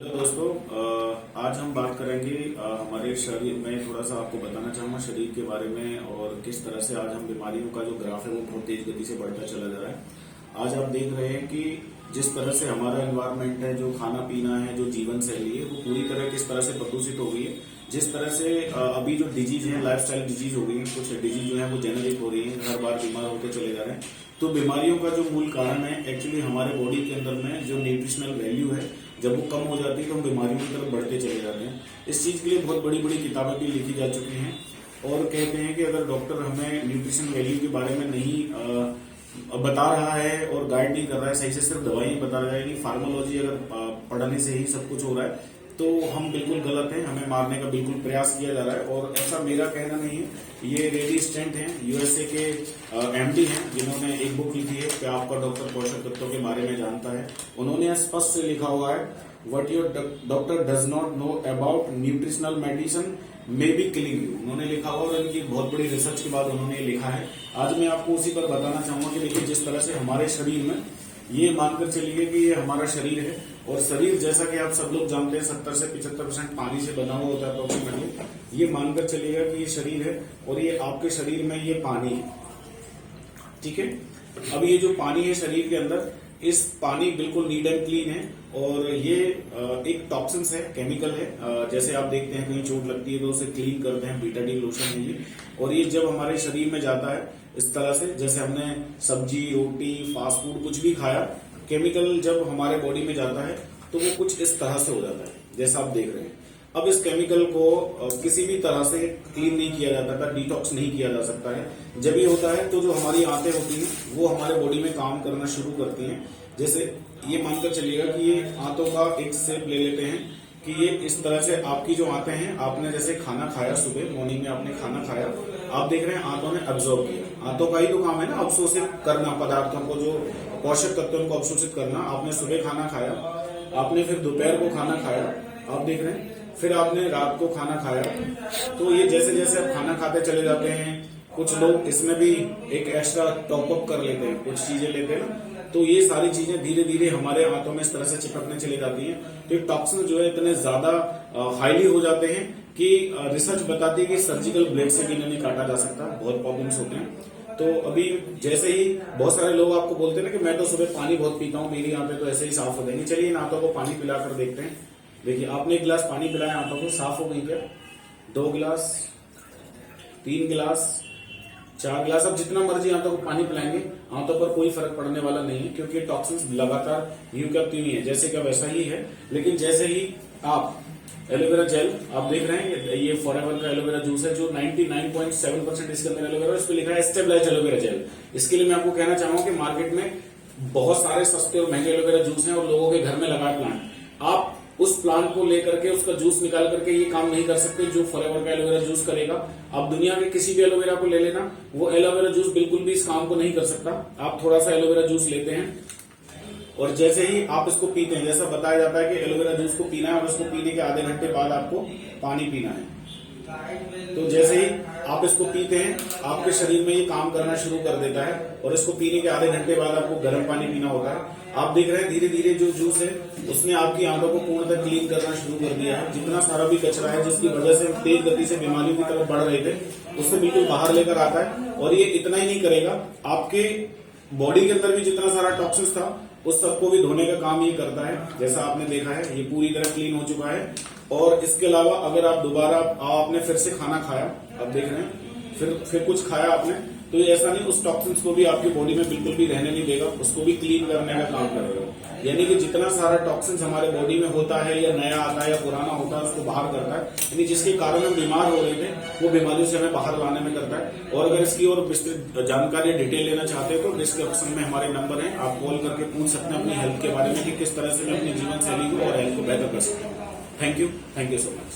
तो दोस्तों आज हम बात करेंगे हमारे शरीर में थोड़ा सा आपको बताना चाहूंगा शरीर के बारे में और किस तरह से आज हम बीमारियों का जो ग्राफ है वो बहुत तेज गति से बढ़ता चला जा रहा है। आज आप देख रहे हैं कि जिस तरह से हमारा एनवायरनमेंट है, जो खाना पीना है, जो जीवन शैली है, वो पूरी तरह किस तरह से प्रदूषित हो गई है। जिस तरह से अभी जो डिजीज है, लाइफस्टाइल डिजीज हो गई है, कुछ डिजीज जो है वो जेनेटिक हो रही है, हर बार बीमार होते चले जा रहे हैं। तो बीमारियों का जो मूल कारण है एक्चुअली हमारे बॉडी के अंदर में जो न्यूट्रिशनल वैल्यू है, जब वो कम हो जाती है तो हम बीमारियों की तरफ बढ़ते चले जाते हैं। इस चीज के लिए बहुत बड़ी बड़ी किताबें भी लिखी जा चुकी हैं और कहते हैं कि अगर डॉक्टर हमें न्यूट्रिशन वैल्यू के बारे में नहीं बता रहा है और गाइड नहीं कर रहा है सही से, सिर्फ दवाई बता रहा है कि फार्मोलॉजी अगर पढ़ने से ही सब कुछ हो रहा है तो हम बिल्कुल गलत हैं। हमें मारने का बिल्कुल प्रयास किया जा रहा है और ऐसा मेरा कहना नहीं है। ये रेडी स्टेंट हैं, यूएसए के एमडी हैं, जिन्होंने एक बुक लिखी है कि आपका डॉक्टर पोषक तत्वों के बारे में जानता है। उन्होंने स्पष्ट से लिखा हुआ है, what your doctor does not know about nutritional medicine may be killing you. उन्होंने लिखा हुआ और इनकी बहुत बड़ी रिसर्च के बाद उन्होंने लिखा है। आज मैं आपको उसी पर बताना चाहूंगा कि देखिए जिस तरह से हमारे शरीर में, ये मानकर चलिए कि ये हमारा शरीर है और शरीर जैसा कि आप सब लोग जानते हैं 70 से 75% पानी से बना हुआ होता है अप्रोक्सीमेटली। ये मानकर चलिएगा कि ये शरीर है और ये आपके शरीर में ये पानी है, ठीक है। अब ये जो पानी है शरीर के अंदर, इस पानी बिल्कुल नीट एंड क्लीन है और ये एक टॉक्सिन्स है, केमिकल है। जैसे आप देखते हैं कहीं चोट लगती है तो उसे क्लीन करते हैं, बीटाडीन लोशन है ये। और ये जब हमारे शरीर में जाता है इस तरह से, जैसे हमने सब्जी, रोटी, फास्ट फूड कुछ भी खाया, केमिकल जब हमारे बॉडी में जाता है तो वो कुछ इस तरह से हो जाता है जैसा आप देख रहे हैं। अब इस केमिकल को किसी भी तरह से क्लीन नहीं किया जाता था, डिटॉक्स नहीं किया जा सकता है। जब ये होता है तो जो हमारी आंतें होती हैं वो हमारे बॉडी में काम करना शुरू करती हैं। जैसे ये मानकर चलिएगा कि ये आंतों का एक शेप ले लेते हैं कि ये इस तरह से आपकी जो आंतें हैं, आपने जैसे खाना खाया सुबह मॉर्निंग में, आपने खाना खाया, आप देख रहे हैं आंतों ने अब्जॉर्ब किया। आंतों का ही तो काम है ना अवशोषित करना, पदार्थों को, जो पोषक तत्वों को अवशोषित करना। आपने सुबह खाना खाया, आपने फिर दोपहर को खाना खाया, आप देख रहे हैं, फिर आपने रात को खाना खाया। तो ये जैसे जैसे आप खाना खाते चले जाते हैं, कुछ लोग इसमें भी एक एक्स्ट्रा टॉप अप कर लेते हैं, कुछ चीजें लेते हैं ना, तो ये सारी चीजें धीरे धीरे हमारे आंतों में इस तरह से चिपकने चली जाती हैं। तो ये टॉक्सिन जो है इतने ज्यादा हाईली हो जाते हैं कि रिसर्च बताती है कि सर्जिकल ब्लेड से भी इन्हें नहीं काटा जा सकता, बहुत प्रॉब्लम्स होते हैं। तो अभी जैसे ही बहुत सारे लोग आपको बोलते हैं ना कि मैं तो सुबह पानी बहुत पीता हूँ, मेरी आंतें तो ऐसे ही साफ हो जाएंगी। चलिए इन आंतों को पानी पिलाकर देखते हैं। देखिए आपने एक गिलास पानी पिलाया, आंतों को साफ हो गई क्या? 2 गिलास, 3 गिलास, 4 गिलास, अब जितना मर्जी आंतों को पानी पिलाएंगे आंतों पर कोई फर्क पड़ने वाला नहीं है, क्योंकि टॉक्सिन्स लगातार यूं क्या त्यों ही है, जैसे क्या वैसा ही है। लेकिन जैसे ही आप एलोवेरा जेल, आप देख रहे हैं ये फॉरएवर का एलोवेरा जूस है जो 99.7% इसके अंदर एलोवेरा, इस पे लिखा है स्टेबलाइज एलोवेरा जेल। इसके लिए मैं आपको कहना चाहूंगा कि मार्केट में बहुत सारे सस्ते और महंगे एलोवेरा जूस हैं और लोगों के घर में लगा प्लांट। आप उस प्लांट को लेकर के उसका जूस निकाल करके ये काम नहीं कर सकते जो फॉरएवर का एलोवेरा जूस करेगा। आप दुनिया के किसी भी एलोवेरा को ले लेना, वो एलोवेरा जूस बिल्कुल भी इस काम को नहीं कर सकता। आप थोड़ा सा एलोवेरा जूस लेते हैं और जैसे ही आप इसको पीते हैं, जैसा बताया जाता है कि एलोवेरा जूस को पीना है और उसको पीने के आधे घंटे बाद आपको पानी पीना है। तो जैसे ही आप इसको पीते हैं आपके शरीर में ये काम करना शुरू कर देता है और इसको पीने के आधे घंटे बाद आपको गर्म पानी पीना होता है। आप देख रहे हैं धीरे धीरे जो जूस है उसने आपकी आंतों को पूर्णतः क्लीन करना शुरू कर दिया है। जितना सारा भी कचरा है जिसकी वजह से तेज गति से बीमारियों की तरफ बढ़ रहे थे, उससे बिल्कुल बाहर लेकर आता है। और ये इतना ही नहीं करेगा, आपके बॉडी के अंदर भी जितना सारा टॉक्सिन्स था उस सबको भी धोने का काम ये करता है। जैसा आपने देखा है ये पूरी तरह क्लीन हो चुका है। और इसके अलावा अगर आप दोबारा आपने फिर से खाना खाया, अब देख रहे हैं फिर कुछ खाया आपने, तो ये ऐसा नहीं, उस टॉक्सिन्स को भी आपकी बॉडी में बिल्कुल भी रहने नहीं देगा, उसको भी क्लीन करने का काम करेगा। यानी कि जितना सारा टॉक्सिन्स हमारे बॉडी में होता है, या नया आता है या पुराना होता है, उसको बाहर करता है। यानी जिसके कारण हम बीमार हो रहे थे वो बीमारियों से हमें बाहर लाने में करता है। और अगर इसकी और विस्तृत जानकारी, डिटेल लेना चाहते हैं तो डिस्क्रिप्शन में हमारे नंबर है, आप कॉल करके पूछ सकते हैं अपनी हेल्थ के बारे में कि किस तरह से मैं अपनी जीवन शैली को और हेल्थ को बेहतर कर सकता हूँ। Thank you so much.